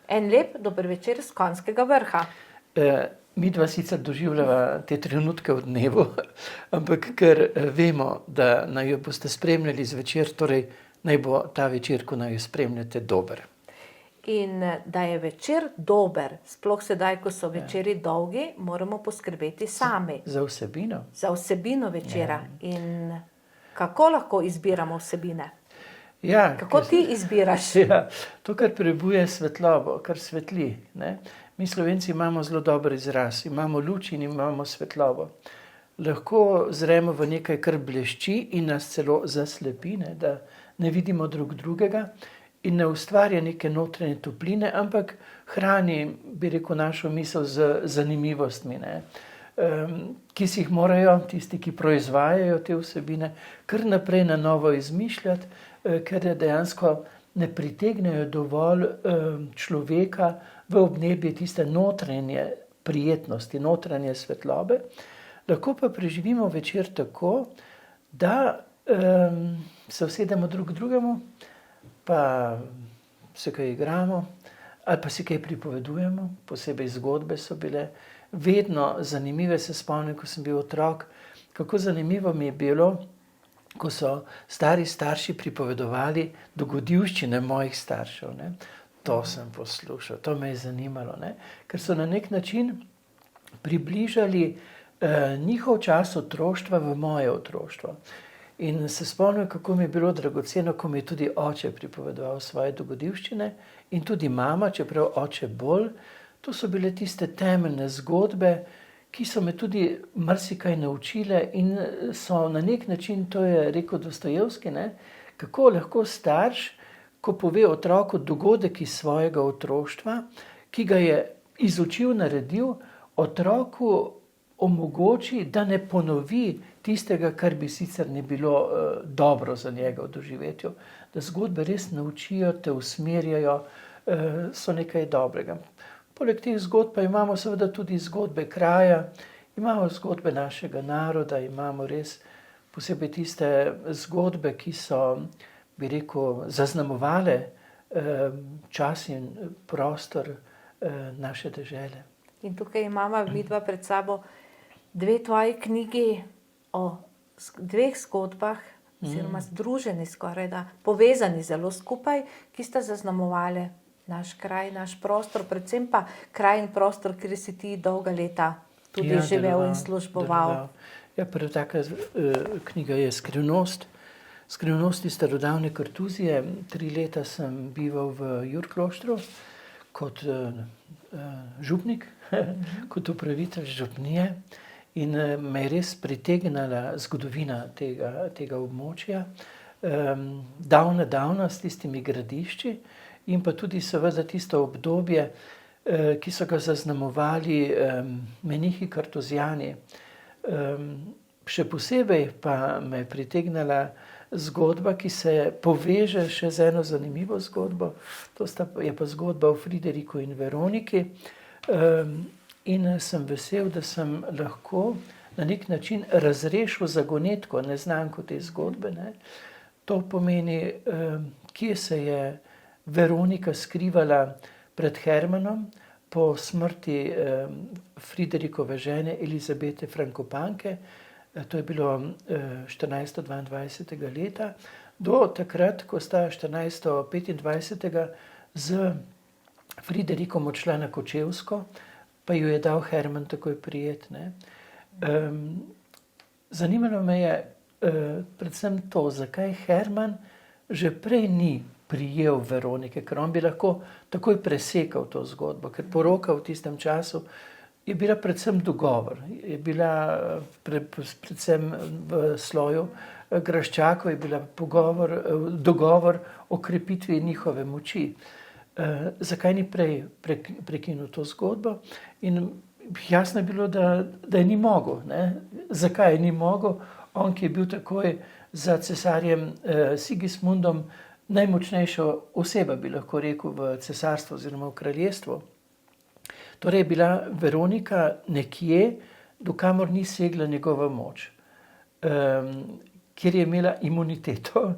En lep dober večer z Konjskega vrha. Midva sicer doživljava te trenutke v dnevu, ampak ker vemo, da naj jo boste spremljali zvečer, torej naj bo ta večer, ko naj jo spremljate, dober. In da je večer dober, sploh sedaj, ko so večeri dolgi, moramo poskrbeti sami. Za vsebino. Za vsebino večera. In kako lahko izbiramo vsebine? Ja, kako ti izbiraš? Ja, to, kar prebuje svetlobo, kar svetli. Ne? Mi Slovenci imamo zelo dober izraz, imamo luč in imamo svetlobo. Lahko zremo v nekaj, kar blešči in nas celo zaslepi, ne? Da ne vidimo drug drugega in ne ustvarja neke notranje topline, ampak hrani, bi rekel, našo misel z zanimivostmi, ne? Ki si jih morajo tisti, ki proizvajajo te vsebine, kar naprej na novo izmišljati, ker dejansko ne pritegnejo dovolj človeka v obnebje tiste notranje prijetnosti, notranje svetlobe. Lahko pa preživimo večer tako, da se usedemo drug drugemu, pa se kaj igramo, ali pa si kaj pripovedujemo, posebej zgodbe so bile vedno zanimive. Se spomnim, ko sem bil otrok, kako zanimivo mi je bilo, ko so stari starši pripovedovali dogodivščine mojih staršev. Ne? To sem poslušal, to me je zanimalo, ne? Ker so na nek način približali njihov čas otroštva v moje otroštvo. In se spomnim, kako mi je bilo dragoceno, ko mi je tudi oče pripovedoval svoje dogodivščine in tudi mama, čeprav oče bolj. To so bile tiste temeljne zgodbe, ki so me tudi marsikaj naučile in so na nek način, to je rekel Dostojevski, ne, kako lahko starš, ko pove otroku dogodek iz svojega otroštva, ki ga je izučil, naredil, otroku omogoči, da ne ponovi tistega, kar bi sicer ne bilo dobro za njega v doživetju. Da zgodbe res naučijo, te usmerjajo, so nekaj dobrega. Poleg teh zgodb pa imamo seveda tudi zgodbe kraja, imamo zgodbe našega naroda, imamo res posebej tiste zgodbe, ki so, bi rekel, zaznamovale čas in prostor naše dežele. In tukaj imamo vidva pred sabo dve tvoji knjigi o dveh zgodbah, oziroma združeni skoraj da, povezani zelo skupaj, ki sta zaznamovali naš kraj, naš prostor, predvsem pa kraj in prostor, kjer si ti dolga leta tudi živel in služboval. Ja, prva taka knjiga je Skrivnost. Skrivnost iz starodavne Kartuzije. 3 leta sem bival v Jurkloštru kot župnik, kot upravitelj župnije in me je res pritegnila zgodovina tega območja. Davna s tistimi gradišči, in pa tudi seveda tisto obdobje, ki so ga zaznamovali menihi kartuzijani. Še posebej pa me je pritegnila zgodba, ki se poveže še z eno zanimivo zgodbo. Je pa zgodba o Frideriku in Veroniki. In sem vesel, da sem lahko na nek način razrešil zagonetko, neznanko te zgodbe. Ne? To pomeni, kje se je Veronika skrivala pred Hermanom po smrti Friderikove žene Elizabete Frankopanke. To je bilo 1422. leta. Do takrat, ko sta 1425. z Friderikom odšla na Kočevsko, pa jo je dal Herman takoj prijet. Ne? Zanimalo me je predvsem to, zakaj Herman že prej ni prijel Veronike, ker on bi lahko takoj presekal to zgodbo, ker poroka v tistem času je bila predvsem dogovor, je bila predvsem v sloju graščakov, je bila dogovor o krepitvi njihove moči. Zakaj ni prej prekinil to zgodbo? In jasno je bilo, da je ni mogel. Ne? Zakaj je ni mogel? On, ki je bil takoj za cesarjem Sigismundom najmočnejša oseba, bi lahko rekel, v cesarstvu oziroma v kraljestvu. Torej je bila Veronika nekje, dokamor ni segla njegova moč, kjer je imela imuniteto,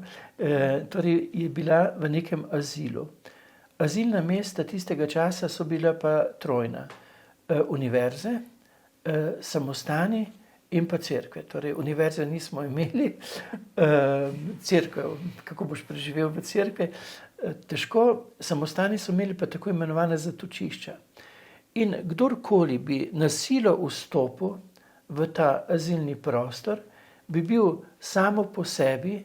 torej je bila v nekem azilu. azilna mesta tistega časa so bila pa trojna. Univerze, samostani in pa cerkve. Torej, univerze nismo imeli, cerkev, kako boš preživel v cerkvi, težko, samostani so imeli pa tako imenovane zatočišča. In kdorkoli bi na silo vstopil v ta azilni prostor, bi bil samo po sebi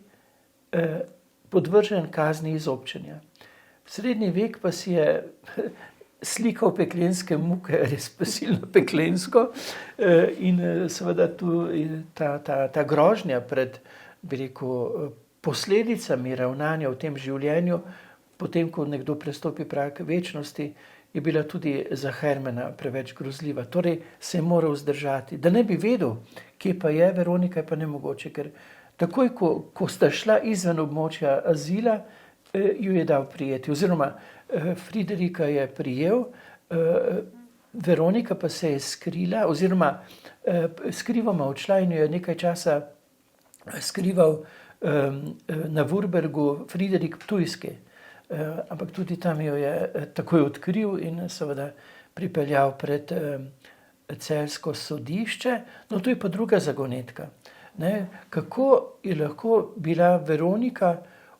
podvržen kazni izobčenja. Srednji vek pa si je slikal peklenske muke, res silno peklensko, in seveda tu ta grožnja pred, bi rekel, posledicami ravnanja v tem življenju, potem, ko nekdo prestopi prag večnosti, je bila tudi za Hermana preveč grozljiva. Torej se je moral vzdržati. Da ne bi vedel, kje pa je Veronika, je pa nemogoče, ker takoj, ko sta šla izven območja azila, ju je dal prijeti. Oziroma, Friderika je prijel, Veronika pa se je skrila, oziroma skrivoma odšla in jo je nekaj časa skrival na Vurbergu Friderik Ptujski. Ampak tudi tam jo je takoj odkril in seveda pripeljal pred celjsko sodišče. No, to je pa druga zagonetka. Ne? Kako je lahko bila Veronika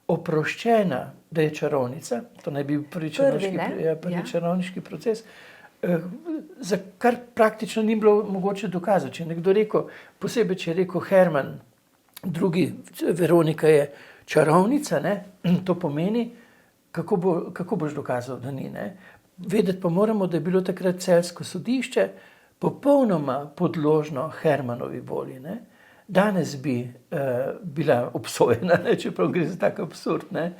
oproščena, da je čarovnica, to naj bi bil prvi čarovniški proces, za kar praktično ni bilo mogoče dokazati. Če je nekdo rekel, posebej če je rekel Herman, drugi, Veronika je čarovnica, ne? To pomeni, kako boš dokazal, da ni. Ne? Vedeti pa moramo, da je bilo takrat celjsko sodišče popolnoma podložno Hermanovi volji. Ne? Danes bi bila obsojena, ne? Čeprav gre za tak absurd, ne?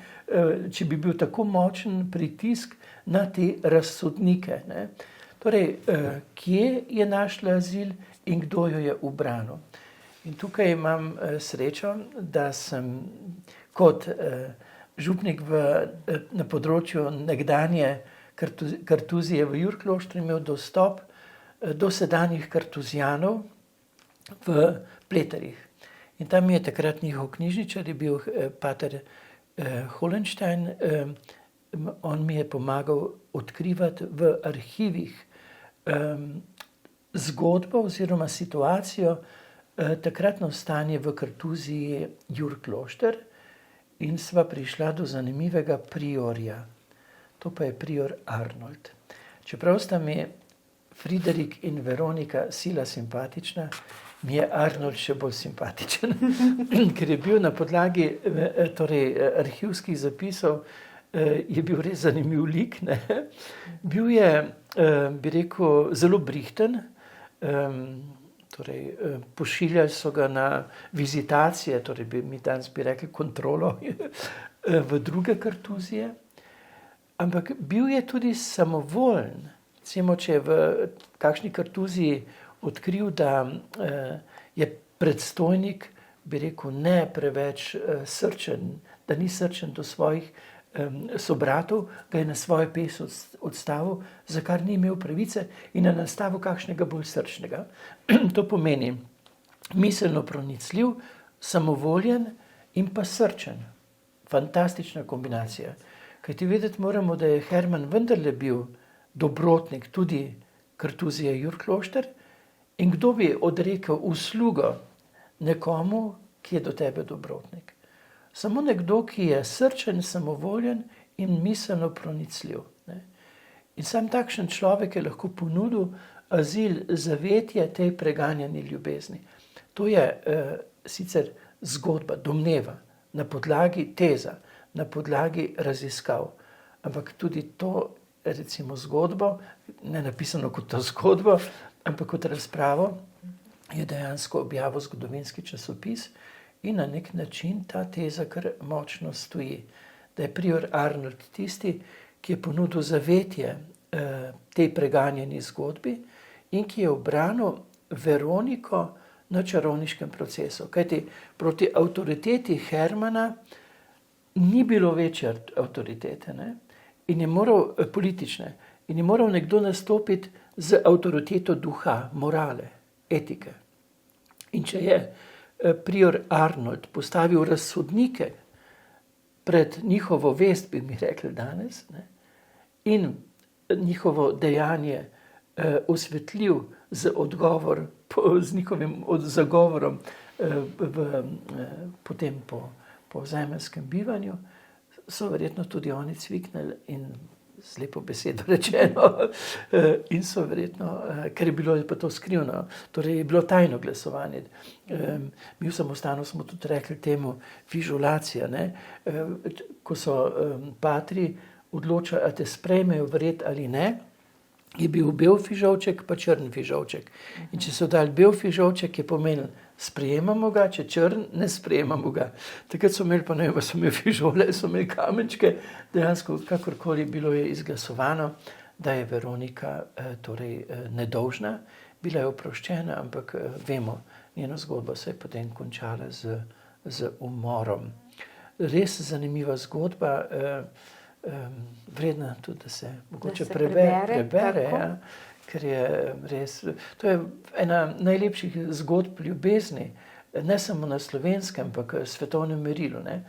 Če bi bil tako močen pritisk na te razsodnike. Ne? Torej, kje je našla azil in kdo jo je ubranil? In tukaj imam srečo, da sem kot župnik na področju nekdanje kartuzije v Jurkloštru imel dostop do sedanjih kartuzijanov v Pleterjih. In tam je takrat njihov knjižničar, je bil pater Holenstein, on mi je pomagal odkrivati v arhivih zgodbo oziroma situacijo, takratno stanje v kartuziji Jurklošter, in sva prišla do zanimivega priorja. To pa je prior Arnold. Čeprav sta mi Friderik in Veronika sila simpatična, mi je Arnold še bolj simpatičen, ker je bil na podlagi arhivskih zapisov, je bil res zanimiv lik. Ne? Bil je, bi rekel, zelo brihten, pošiljali so ga na vizitacije, mi danes bi rekli kontrolo v druge kartuzije, ampak bil je tudi samovoljen. Recimo, če je v kakšni kartuziji odkril, da je predstojnik, bi rekel, ne preveč srčen, da ni srčen do svojih sobratov, ga je na svojo pes odstavil, za kar ni imel pravice, in je nastavil kakšnega bolj srčnega. To pomeni miselno pronicljiv, samovoljen in pa srčen. Fantastična kombinacija. Kajti vedeti moramo, da je Herman vendarle bil dobrotnik tudi kartuzije Jurklošter, in kdo bi odrekel uslugo nekomu, ki je do tebe dobrotnik. Samo nekdo, ki je srčen, samovoljen in miselno pronicljiv. Ne? In sam takšen človek je lahko ponudil azil, zavetje tej preganjani ljubezni. To je sicer zgodba, domneva, na podlagi teza, na podlagi raziskav. Ampak tudi to, recimo zgodbo, ne napisano kot to zgodbo, ampak kot razpravo, je dejansko objavil zgodovinski časopis in na nek način ta teza kar močno stoji. Da je prior Arnold tisti, ki je ponudil zavetje tej preganjeni zgodbi in ki je obranil Veroniko na čarovniškem procesu. Kajti proti avtoriteti Hermana ni bilo večje avtoritete, ne? In je moral politične, in je moral nekdo nastopiti z avtoriteto duha, morale, etike. In če je prior Arnold postavil razsodnike pred njihovo vest, bi mi rekli danes, ne, in njihovo dejanje osvetlil z njihovim zagovorom potem po zemeljskem bivanju, so verjetno tudi oni cviknili in z lepo besedo rečeno in so verjetno, ker je bilo pa to skrivno, torej je bilo tajno glasovanje. Mi v samostanu smo tudi rekli temu fižolacija, ne? Ko so patri odločali, a te sprejmejo vred ali ne, je bil bel fižolček pa črn fižolček. In če so dali bel fižolček, je pomenil, sprejemamo ga, če črn, ne sprejemamo ga. Takrat so imeli, pa ne vem, so imeli fižole, so imeli kamenčke, dejansko kakorkoli bilo je izglasovano, da je Veronika torej nedolžna, bila je oproščena, ampak vemo, njena zgodba se je potem končala z umorom. Res zanimiva zgodba, vredna tudi, da se mogoče prebere, ja, ker je res, to je ena najlepših zgodb ljubezni, ne samo na slovenskem, ampak v svetovnem merilu, ne.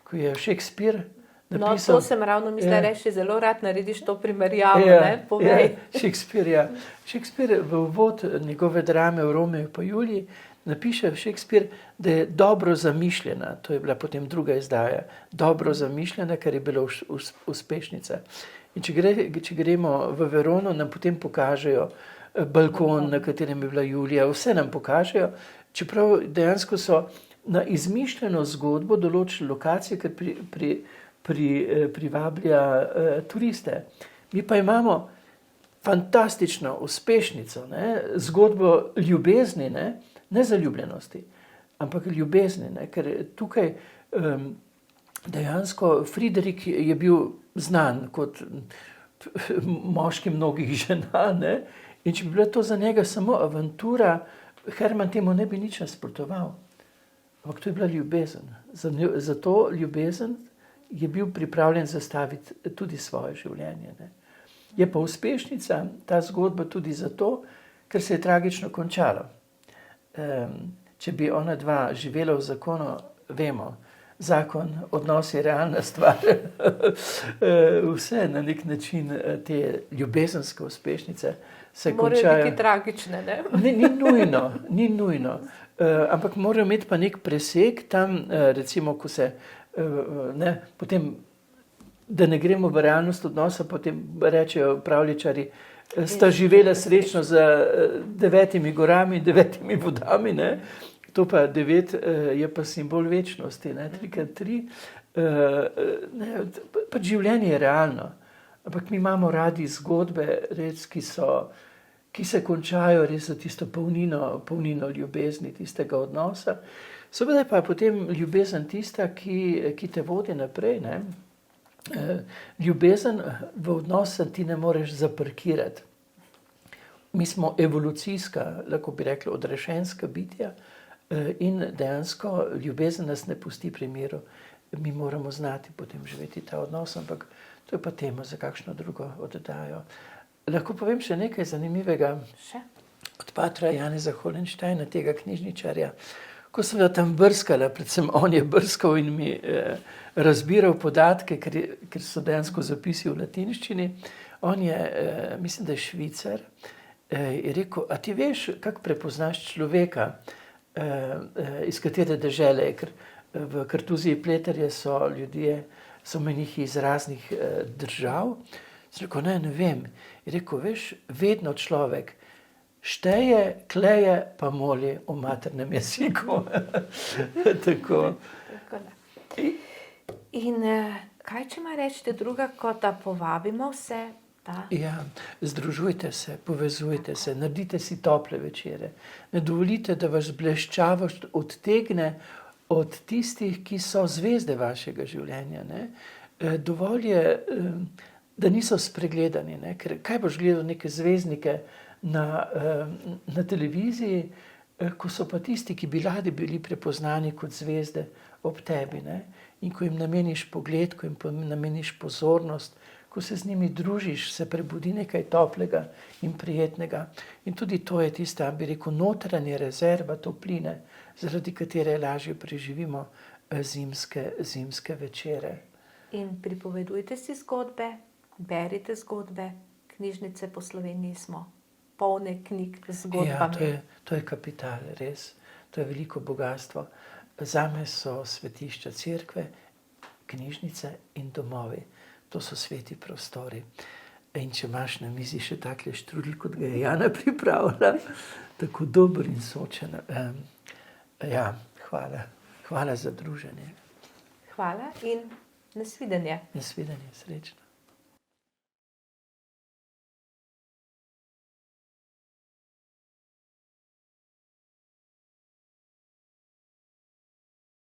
Ko je Shakespeare napisal... No, to sem ravno mislila reči, zelo rad narediš to primerjavo, ne, povej. Shakespeare v uvod njegove drame v Romeju pa Juliji napiše Shakespeare, da je dobro zamišljena, to je bila potem druga izdaja, dobro zamišljena, ker je bila uspešnica. In če gremo v Verono, nam potem pokažejo balkon, na katerem je bila Julija, vse nam pokažejo, čeprav dejansko so na izmišljeno zgodbo določili lokacije, ker privablja turiste. Mi pa imamo fantastično uspešnico, ne? Zgodbo ljubezni, ne zaljubljenosti, ampak ljubezni, ne? Ker tukaj dejansko Friderik je bil znan kot moški mnogih žena, ne? In če bi bila to za njega samo avantura, Herman temu ne bi nič nasprotoval. Ampak to je bila ljubezen. Za to ljubezen je bil pripravljen zastaviti tudi svoje življenje, ne? Je pa uspešnica ta zgodba tudi zato, ker se je tragično končalo. Če bi ona dva živela v zakonu, vemo, zakon, odnos je realna stvar. Vse na nek način te ljubezenske uspešnice se končajo. Morajo biti tragične, ne? Ni nujno. Ampak morajo imeti pa nek presek tam, recimo, ko se potem, da ne gremo v realnost odnosa, potem rečejo pravljičari, sta živela srečno z 9 gorami in 9 vodami, ne? To pa 9 je pa simbol večnosti, ne? 3x3. Pač življenje je realno. Ampak mi imamo radi zgodbe, res, ki se končajo res za tisto polnino ljubezni, tistega odnosa. Seveda pa je potem ljubezen tista, ki te vodi naprej, ne? Ljubezen v odnosu ti ne moreš zaparkirati. Mi smo evolucijska, lahko bi rekli, odrešenska bitja in dejansko ljubezen nas ne pusti pri miru. Mi moramo znati potem živeti ta odnos, ampak to je pa tema za kakšno drugo oddajo. Lahko povem še nekaj zanimivega od patra Janeza Holensteina, tega knjižničarja. Ko sem ga tam brskala, predvsem on je brskal in mi razbiral podatke, ker so dejansko zapisi v latinščini. On je, mislim, da je Švicar, je rekel, a ti veš, kako prepoznaš človeka, iz katere dežele, ker v Kartuziji Pleterje so ljudje, so menihi iz raznih držav. Sem rekel, ne vem. Je rekel, veš, vedno človek šteje, kleje, pa moli v maternem jeziku. Tako. In kaj če ima reči druga, kot da povabimo vse? Ja, združujte se, povezujte se, naredite si tople večere. Ne dovolite, da vas bleščavost odtegne od tistih, ki so zvezde vašega življenja, ne? Dovolj je, da niso spregledani, ne? Ker kaj boš gledal neke zvezdnike na televiziji, ko so pa tisti, ki bi radi bili prepoznani kot zvezde ob tebi, ne? In ko jim nameniš pogled, ko jim nameniš pozornost, ko se z njimi družiš, se prebudi nekaj toplega in prijetnega. In tudi to je tista, bi rekel, notranja rezerva topline, zaradi katere lažje preživimo zimske večere. In pripovedujte si zgodbe, berite zgodbe, knjižnice po Sloveniji smo polne knjig z Ja, zgodbami. to je kapital, res. To je veliko bogatstvo. Zame so svetišča cerkve, knjižnice in domovi. To so sveti prostori. In če imaš na mizi še takle štrudel, kot ga je Jana pripravila, tako dober in sočen. Ja, hvala. Hvala za druženje. Hvala in nasvidenje. Nasvidenje, srečno.